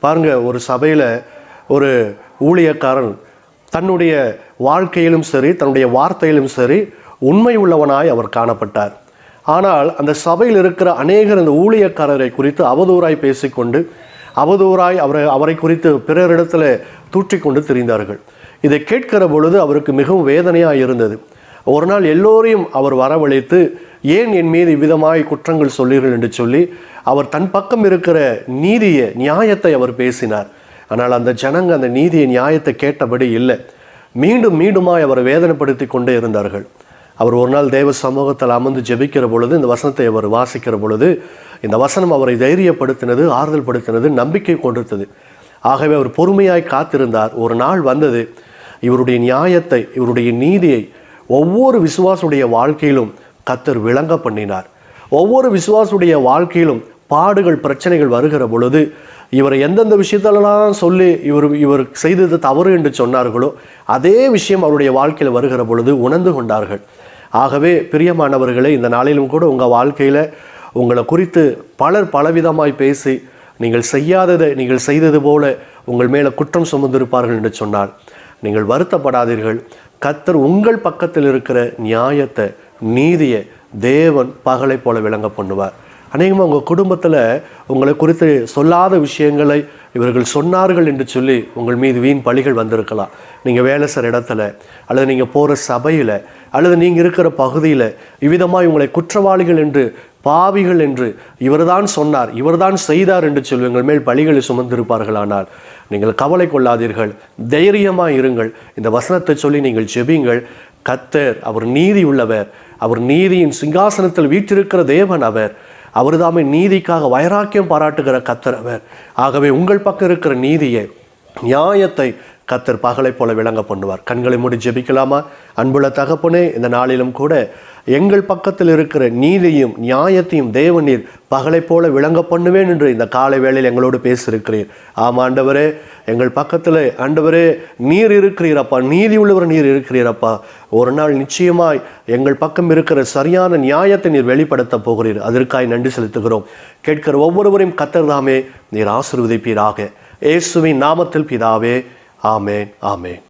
பாருங்க, ஒரு சபையில் ஒரு ஊழியக்காரன் தன்னுடைய வாழ்க்கையிலும் சரி, தன்னுடைய வார்த்தையிலும் சரி உண்மை உள்ளவனாய் அவர் காணப்பட்டார். ஆனால் அந்த சபையில் இருக்கிற அநேகர் அந்த ஊழியக்காரரை குறித்து அவதூறாய் பேசிக்கொண்டு அவதூறாய் அவரை குறித்து பிறரிடத்தில் தூற்றிக்கொண்டு திரிந்தார்கள். இதை கேட்கிற பொழுது அவருக்கு மிகவும் வேதனையாக இருந்தது. ஒரு நாள் எல்லோரையும் அவர் வரவழைத்து, ஏன் என் மீது இவ்விதமாய் குற்றங்கள் சொல்லீர்கள் என்று சொல்லி அவர் தன் பக்கம் இருக்கிற நீதியை, நியாயத்தை அவர் பேசினார். ஆனால் அந்த ஜனங்க அந்த நீதியை, நியாயத்தை கேட்டபடி இல்லை. மீண்டும் மீண்டுமாய் அவரை வேதனைப்படுத்தி கொண்டே இருந்தார்கள். அவர் ஒரு நாள் தேவ சமூகத்தில் அமர்ந்து ஜெபிக்கிற பொழுது இந்த வசனத்தை அவர் வாசிக்கிற பொழுது இந்த வசனம் அவரை தைரியப்படுத்தினது, ஆறுதல் படுத்தினது, நம்பிக்கை கொண்டிருந்தது. ஆகவே அவர் பொறுமையாய் காத்திருந்தார். ஒரு நாள் வந்தது. இவருடைய நியாயத்தை, இவருடைய நீதியை ஒவ்வொரு விசுவாசுடைய வாழ்க்கையிலும் கர்த்தர் விளங்க பண்ணினார். ஒவ்வொரு விசுவாசுடைய வாழ்க்கையிலும் பாடுகள், பிரச்சனைகள் வருகிற பொழுது இவரை எந்தெந்த விஷயத்திலெல்லாம் சொல்லி இவர் செய்தது தவறு என்று சொன்னார்களோ அதே விஷயம் அவருடைய வாழ்க்கையில் வருகிற பொழுது உணர்ந்து கொண்டார்கள். ஆகவே பிரியமானவர்களே, இந்த நாளிலும் கூட உங்கள் வாழ்க்கையில் உங்களை குறித்து பலர் பலவிதமாய் பேசி நீங்கள் செய்யாததை நீங்கள் செய்தது போல உங்கள் மேலே குற்றம் சுமந்திருப்பார்கள் என்று சொன்னால் நீங்கள் வருத்தப்படாதீர்கள். கர்த்தர் உங்கள் பக்கத்தில் இருக்கிற நியாயத்தை, நீதியை தேவன் பகலை போல விளங்க பண்ணுவார். அநேகமாக உங்கள் குடும்பத்தில் உங்களை குறித்து சொல்லாத விஷயங்களை இவர்கள் சொன்னார்கள் என்று சொல்லி உங்கள் மீது வீண் பழிகள் வந்திருக்கலாம். நீங்கள் வேலை செய்கிற இடத்துல, அல்லது நீங்கள் போகிற சபையில், அல்லது நீங்கள் இருக்கிற பகுதியில் இவ்விதமாய் உங்களை குற்றவாளிகள் என்று, பாவிகள் என்று, இவர்தான் சொன்னார், இவர்தான் செய்தார் என்று சொல்லி உங்கள் மேல் பழிகளை சுமந்திருப்பார்களானால் நீங்கள் கவலை கொள்ளாதீர்கள், தைரியமாக இருங்கள். இந்த வசனத்தை சொல்லி நீங்கள் ஜெபிங்கள். கர்த்தர் அவர் நீதி உள்ளவர், அவர் நீதியின் சிங்காசனத்தில் வீற்றிருக்கிற தேவன் அவர் தாமே நீதிக்காக வைராக்கியம் பாராட்டுகிற கர்த்தர் அவர். ஆகவே உங்கள் பக்கம் இருக்கிற நீதியை, நியாயத்தை கர்த்தர் பகலை போல விளங்க பண்ணுவார். கண்களை மூடி ஜெபிக்கலாமா? அன்புள்ள தகப்பனே, இந்த நாளிலும் கூட எங்கள் பக்கத்தில் இருக்கிற நீதியும் நியாயத்தையும் தேவநீர் பகலை போல விளங்க பண்ணுவேன் என்று இந்த காலை வேளையில் எங்களோடு பேசியிருக்கிறீர். ஆமாம் ஆண்டவரே, எங்கள் பக்கத்தில் ஆண்டவரே நீர் இருக்கிறீரப்பா, நீதி உள்ளவர் நீர் இருக்கிறீரப்பா. ஒரு நாள் நிச்சயமாய் எங்கள் பக்கம் இருக்கிற சரியான நியாயத்தை நீர் வெளிப்படுத்த போகிறீர். அதற்காய் நன்றி செலுத்துகிறோம். கேட்கிற ஒவ்வொருவரையும் கர்த்தர் தாமே நீர் ஆசீர்வதிப்பீராக. இயேசுவின் நாமத்தில் பிதாவே, ஆமேன், ஆமேன்.